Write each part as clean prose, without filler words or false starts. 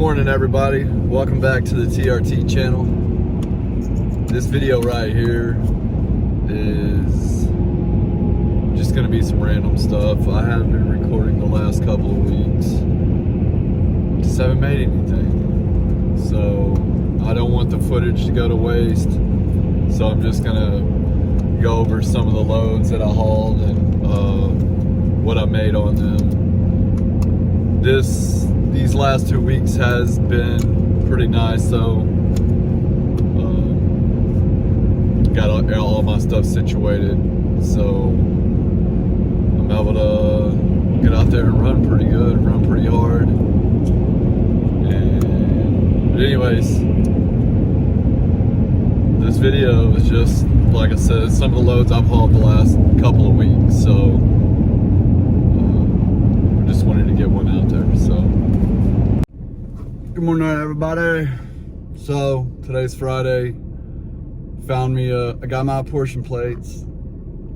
morning, everybody. Welcome back to the TRT channel. This video right here is just gonna be some random stuff. I have been recording the last couple of weeks. Just haven't made anything. So I don't want the footage to go to waste. So I'm just gonna go over some of the loads that I hauled and what I made on them. These last 2 weeks has been pretty nice, though. Got all my stuff situated, so I'm able to get out there and run pretty good, run pretty hard. But anyways, this video is just, like I said, some of the loads I've hauled the last couple of weeks, so I just wanted to get one out there. So good morning, everybody. So today's Friday. Found me I got my apportion plates.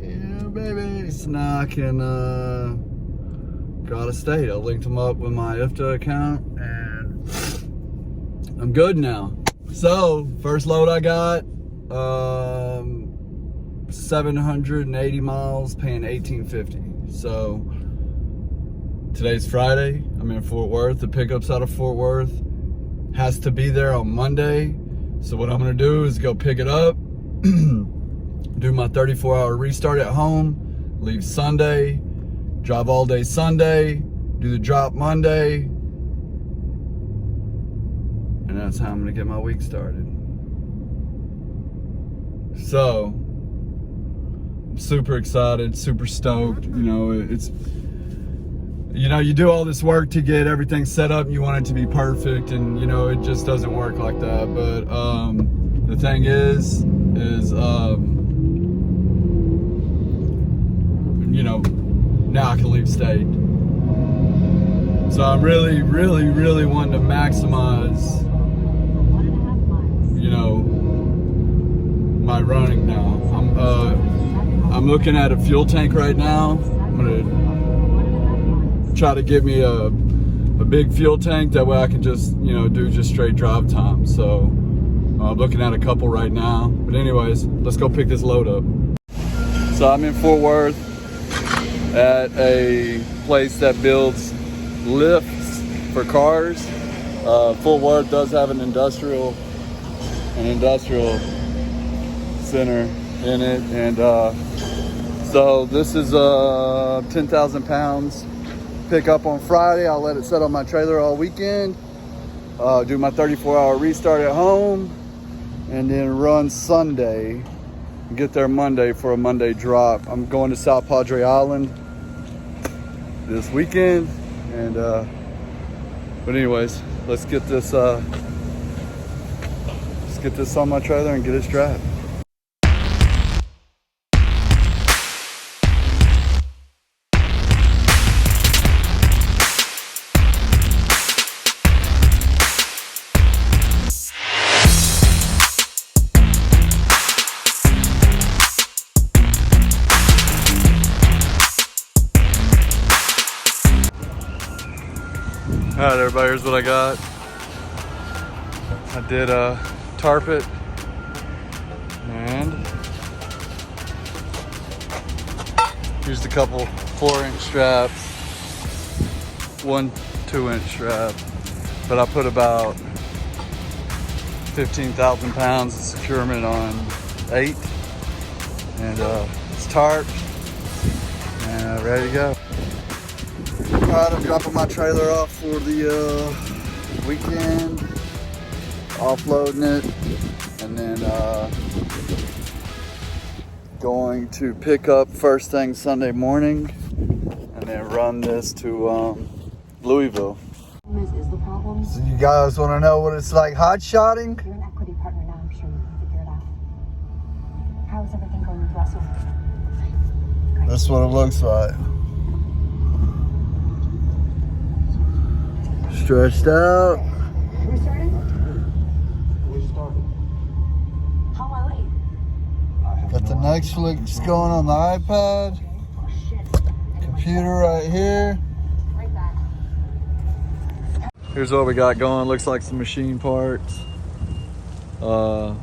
Yeah, baby. So now I can go out of state. I linked them up with my IFTA account and I'm good now. So first load I got 780 miles, paying $18.50. So today's Friday. I'm in Fort Worth. The pickup's out of Fort Worth. Has to be there on Monday. So what I'm gonna do is go pick it up, do my 34-hour restart at home, leave Sunday, drive all day Sunday, do the drop Monday, and that's how I'm gonna get my week started. So I'm super excited, super stoked. You do all this work to get everything set up and you want it to be perfect, and it just doesn't work like that. But the thing is now I can leave state. So I'm really wanting to maximize my running now. I'm looking at a fuel tank right now. I'm gonna try to get me a big fuel tank, that way I can just do just straight drive time. So I'm looking at a couple right now, but anyways, let's go pick this load up. So I'm in Fort Worth at a place that builds lifts for cars. Fort Worth does have an industrial center in it, and so this is 10,000 pounds. Pick up on Friday. I'll let it set on my trailer all weekend. Do my 34-hour restart at home, and then run Sunday. Get there Monday for a Monday drop. I'm going to South Padre Island this weekend, and but anyways, let's get this on my trailer and get it strapped. Alright, everybody, here's what I got. I did tarp it and used a couple 4-inch straps, one 2-inch strap, but I put about 15,000 pounds of securement on 8, and it's tarped and ready to go. Alright, I'm dropping my trailer off for the weekend, offloading it, and then going to pick up first thing Sunday morning, and then run this to Louisville. Is the problem? So you guys want to know what it's like hot-shotting? You're an equity partner now, I'm sure you can figure it out. How is everything going with Russell? That's what it looks like. Stretched out. We started? We started. How am I late? Got the Netflix going on the iPad. Oh shit. Computer right here. Right back. Here's what we got going. Looks like some machine parts. A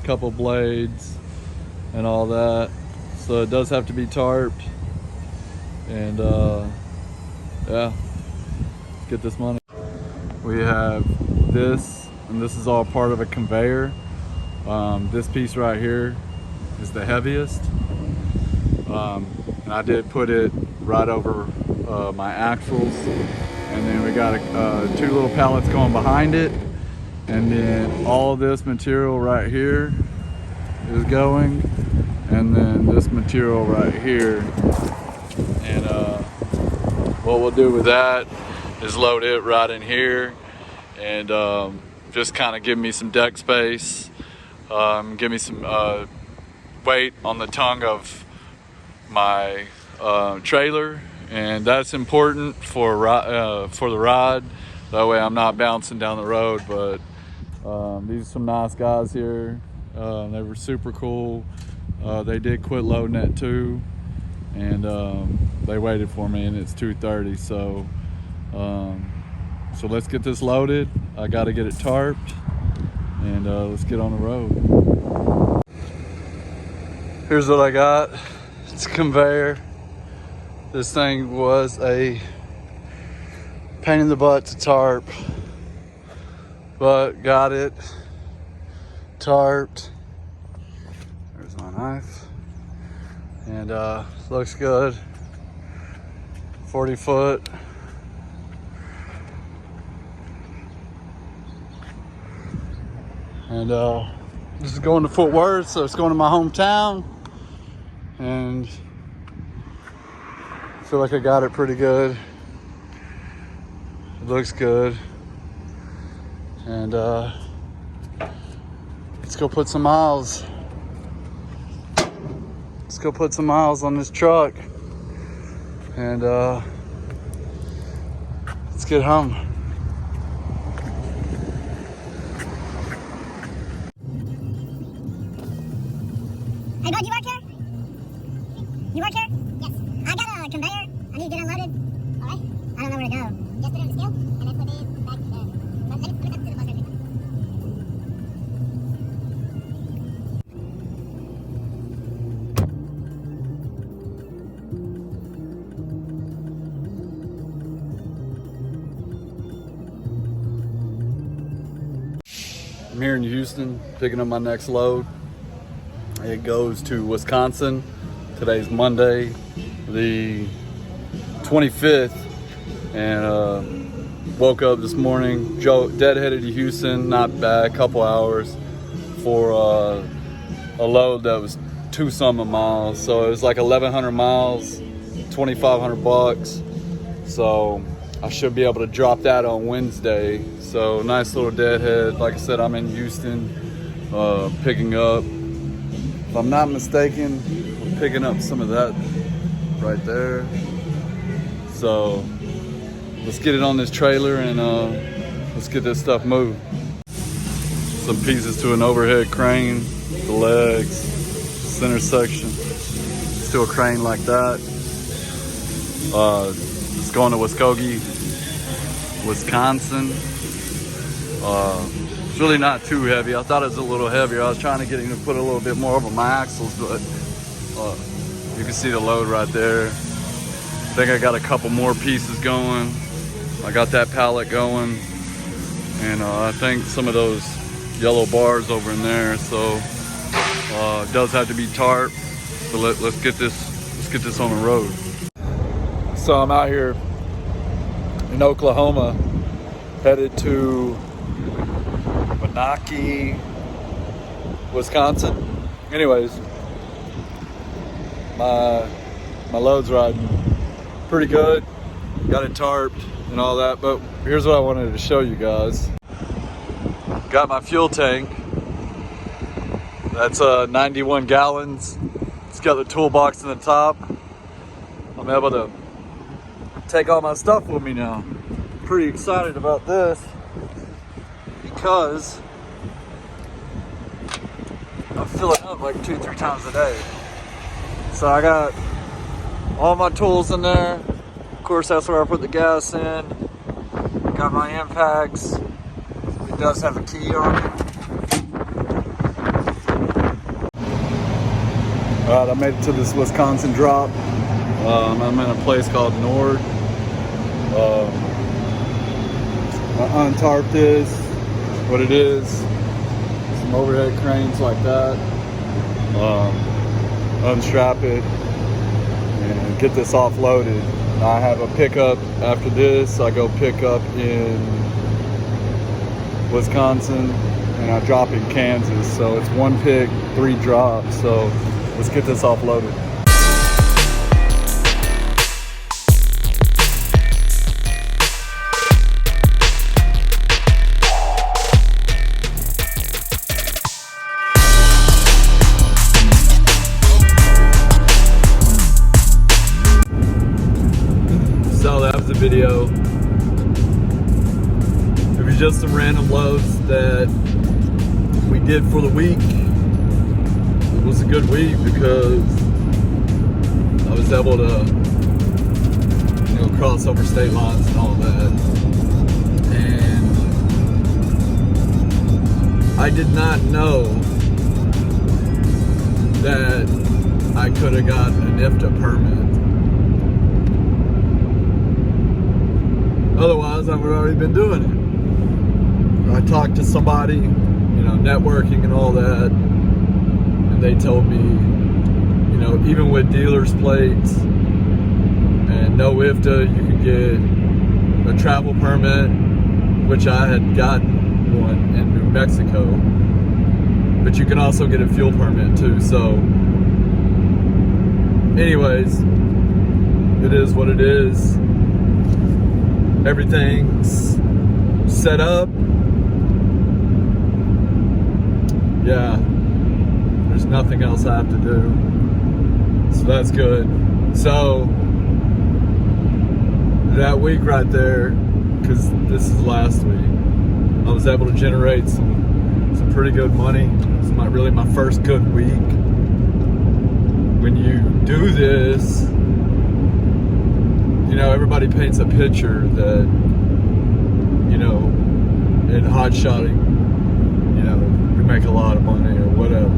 couple blades and all that. So it does have to be tarped. And yeah, let's get this money. We have this, and this is all part of a conveyor. This piece right here is the heaviest. And I did put it right over my axles. And then we got two little pallets going behind it. And then all this material right here is going. And then this material right here. And what we'll do with that is load it right in here. And just kind of give me some deck space. Give me some weight on the tongue of my trailer. And that's important for the ride. That way I'm not bouncing down the road. But these are some nice guys here. They were super cool. They did quit loading at 2, and they waited for me, and it's 2:30. So let's get this loaded. I got to get it tarped, and let's get on the road. Here's what I got. It's a conveyor. This thing was a pain in the butt to tarp, but got it tarped. There's my knife, and looks good. 40 foot. And this is going to Fort Worth, so it's going to my hometown, and I feel like I got it pretty good. It looks good. And let's go put some miles. Let's go put some miles on this truck. And let's get home. Hey, bud, you work here? You work here? Yes. I got a conveyor. I need to get unloaded. All right. I don't know where to go. Just put it on the scale and then put it back there. Let me put it up to the bus right now. I'm here in Houston, picking up my next load. It goes to Wisconsin. Today's Monday, the 25th, and woke up this morning, deadheaded to Houston, not bad, couple hours for a load that was 2-something miles. So it was like 1,100 miles, 2,500 bucks. So I should be able to drop that on Wednesday. So nice little deadhead. Like I said, I'm in Houston, picking up. If I'm not mistaken, we're picking up some of that right there. So let's get it on this trailer and let's get this stuff moved. Some pieces to an overhead crane, the legs, center section. Still a crane like that. It's going to Muskogee, Wisconsin. It's really not too heavy. I thought it was a little heavier. I was trying to get him to put a little bit more over my axles, but you can see the load right there. I think I got a couple more pieces going. I got that pallet going, and I think some of those yellow bars over in there. So it does have to be tarped. So let's get this on the road. So I'm out here in Oklahoma, headed to MYTEE, Wisconsin. Anyways, my load's riding pretty good. Got it tarped and all that, but here's what I wanted to show you guys. Got my fuel tank. That's 91 gallons. It's got the toolbox in the top. I'm able to take all my stuff with me now. Pretty excited about this because I'm filling up like 2-3 times a day. So I got all my tools in there. Of course, that's where I put the gas in. Got my impacts. It does have a key on it. Alright, I made it to this Wisconsin drop. I'm in a place called Nord. I untarp this, what it is, some overhead cranes like that. Unstrap it and get this offloaded. I have a pickup after this. I go pick up in Wisconsin and I drop in Kansas. So it's 1 pick, 3 drops. So let's get this offloaded. So that was the video. It was just some random loads that we did for the week. It was a good week because I was able to, cross over state lines and all that. And I did not know that I could have got an IFTA permit. Otherwise, I would have already been doing it. I talked to somebody, networking and all that, and they told me, even with dealer's plates and no IFTA, you could get a travel permit, which I had gotten one in New Mexico, but you can also get a fuel permit too. So, anyways, it is what it is. Everything's set up. Yeah, there's nothing else I have to do. So that's good. So that week right there, because this is last week, I was able to generate some pretty good money. It's really my first good week. When you do this, everybody paints a picture that, in hotshotting, we make a lot of money or whatever.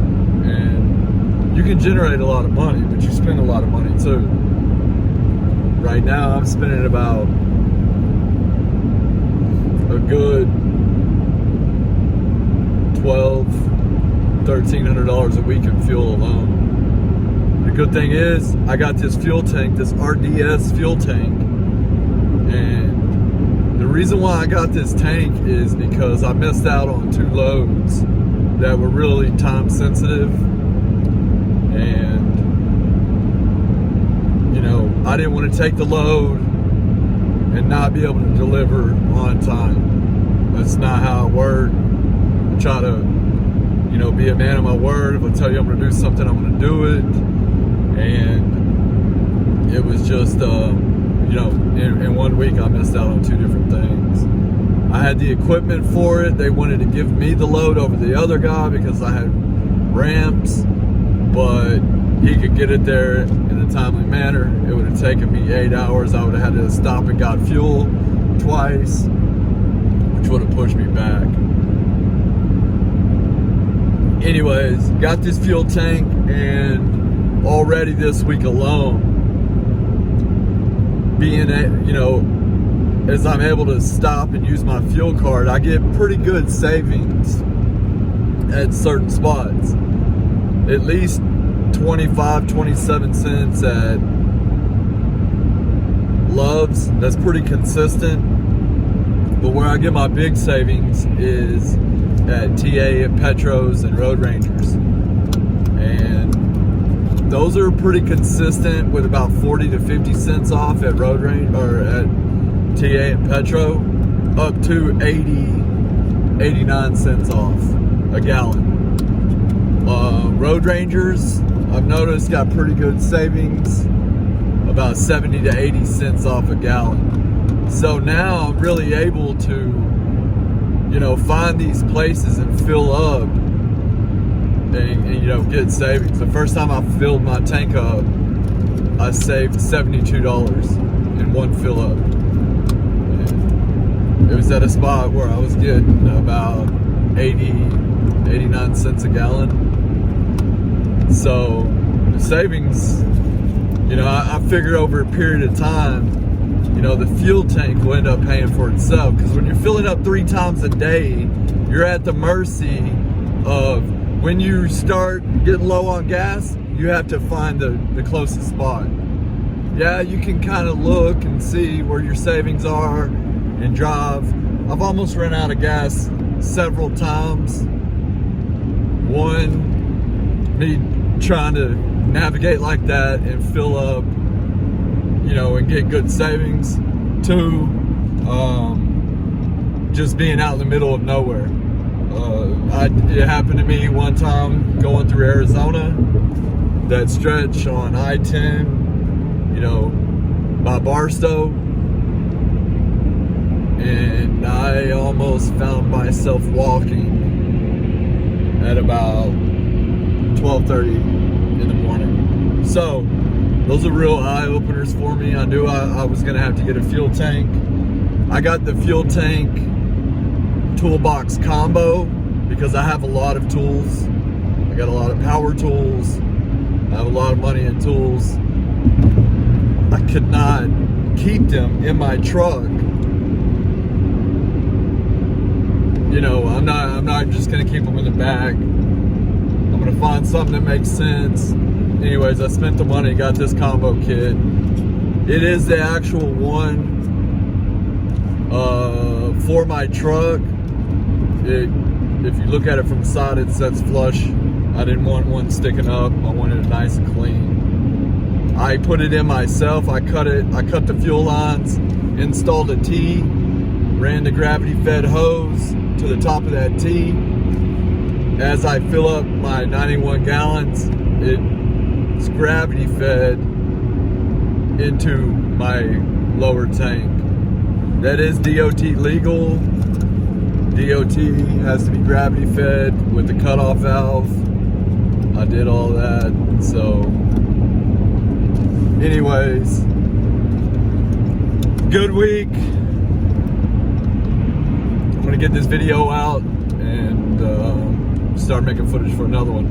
And you can generate a lot of money, but you spend a lot of money too. Right now, I'm spending about a good $1,200–1,300 a week in fuel alone. The good thing is, I got this fuel tank, this RDS fuel tank, and the reason why I got this tank is because I missed out on 2 loads that were really time sensitive, and I didn't want to take the load and not be able to deliver on time. That's not how I work. I try to, be a man of my word. If I tell you I'm going to do something, I'm going to do it. And it was just, in 1 week I missed out on 2 different things. I had the equipment for it. They wanted to give me the load over the other guy because I had ramps, but he could get it there in a timely manner. It would have taken me 8 hours. I would have had to stop and got fuel twice, which would have pushed me back. Anyways, got this fuel tank, and already this week alone, as I'm able to stop and use my fuel card, I get pretty good savings at certain spots. At least 25–27 cents at Love's. That's pretty consistent. But where I get my big savings is at TA and Petros and Road Rangers. And those are pretty consistent with about 40–50 cents off at Road Range or at TA and Petro, up to 80–89 cents off a gallon. Road Rangers, I've noticed, got pretty good savings, about 70–80 cents off a gallon. So now I'm really able to, find these places and fill up and get savings. The first time I filled my tank up, I saved $72 in one fill up. And it was at a spot where I was getting about 89 cents a gallon. So the savings, you know, I figured over a period of time, you know, the fuel tank will end up paying for itself, because when you're filling up 3 times a day, you're at the mercy of, when you start getting low on gas, you have to find the closest spot. Yeah, you can kind of look and see where your savings are and drive. I've almost run out of gas several times. One, me trying to navigate like that and fill up, you know, and get good savings. 2, just being out in the middle of nowhere. It happened to me one time going through Arizona, that stretch on I-10, you know, by Barstow, and I almost found myself walking at about 12:30 in the morning. So those are real eye-openers for me. I knew I was gonna have to get a fuel tank. I got the fuel tank toolbox combo because I have a lot of tools. I got a lot of power tools. I have a lot of money in tools. I could not keep them in my truck. You know, I'm not just gonna keep them in the back. I'm gonna find something that makes sense. Anyways, I spent the money, got this combo kit. It is the actual one for my truck. If you look at it from the side, it sets flush. I didn't want one sticking up. I wanted it nice and clean. I put it in myself. I cut the fuel lines, installed a T, ran the gravity fed hose to the top of that T. As I fill up my 91 gallons, it's gravity fed into my lower tank. That is DOT legal. DOT has to be gravity fed with the cutoff valve. I did all that. So anyways, good week. I'm gonna get this video out and start making footage for another one.